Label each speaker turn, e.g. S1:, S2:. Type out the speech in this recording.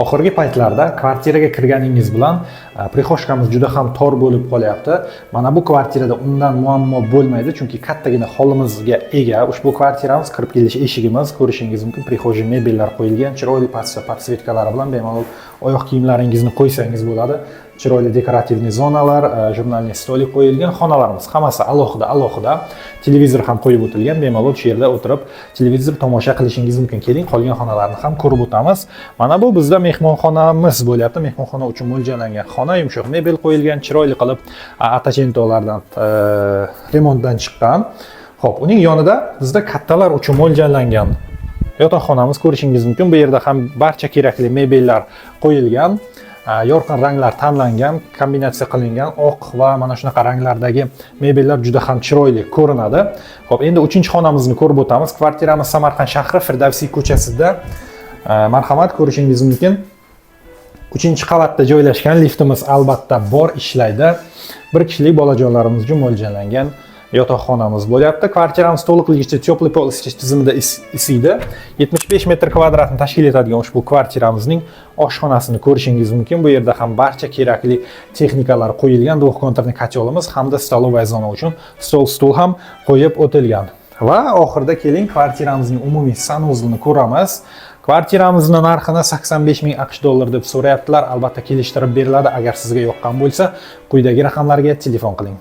S1: Oxirgi paytlarda kvartiraga kirganingiz bilan prixoshkamiz juda ham tor bo'lib qolyapti. Mana bu kvartirada undan muammo bo'lmaydi, chunki kattagina holimizga ega. Ushbu kvartiramiz kirib kelish eshigimiz, ko'rishingiz mumkin, prixojniy mebellar qo'yilgan, chiroyli podsvetkalari bilan bemalol oyoq kiyimlaringizni qo'ysangiz bo'ladi. Chiroyli dekorativniy zonalar, jurnalniy stolik qo'yilgan, xonalarimiz hammasi alohida. Televizor ham qo'yib o'tilgan. Bemalol shu yerda o'tirib televizor tomosha qilishingiz mumkin. Keling, qolgan xonalarni ham ko'rib o'tamiz. Mana bu bizda mehmonxonamiz bo'lyapti. Mehmonxona uchun mo'ljallangan xona, yumshoq mebel qo'yilgan, chiroyli qilib atacentolardan remontdan chiqqan. Xo'p, uning yonida bizda kattalar uchun mo'ljallangan yotoqxonamiz ko'rishingiz mumkin. Bu yerda ham barcha kerakli mebellar qo'yilgan. Yorqin ranglar tanlangan, kombinatsiya qilingan oq va mana shunaqa ranglardagi mebellar juda ham chiroyli ko'rinadi. Xo'p, endi 3-xonamizni ko'rib o'tamiz. Kvartiramiz Samarqand shahri Firdavsiy ko'chasida. Marhamat, ko'rishingiz mumkin. 3-qavatda joylashgan, liftimiz albatta bor, ishlaydi. Bir kishilik bolajonlarimiz uchun mo'ljallangan yotoqxonamiz bo'lyapti. Kvartiramiz to'liqligicha tepli pol isitish tizimida isiydi. 75 metr kvadratni tashkil etadigan ushbu kvartiramizning oshxonasini ko'rishingiz mumkin. Bu yerda ham barcha kerakli texnikalar qo'yilgan, duxkontrni kotyolimiz hamda stolovaya zona uchun stol ham qo'yib o'tilgan. Va oxirida keling kvartiramizning umumiy sanuzlini ko'ramiz. Kvartiramizning narxini 85 ming AQSh dollar deb so'rayaptilar. Albatta kelishtirib beriladi agar sizga yoqqan bo'lsa. Quyidagi raqamlarga telefon qiling.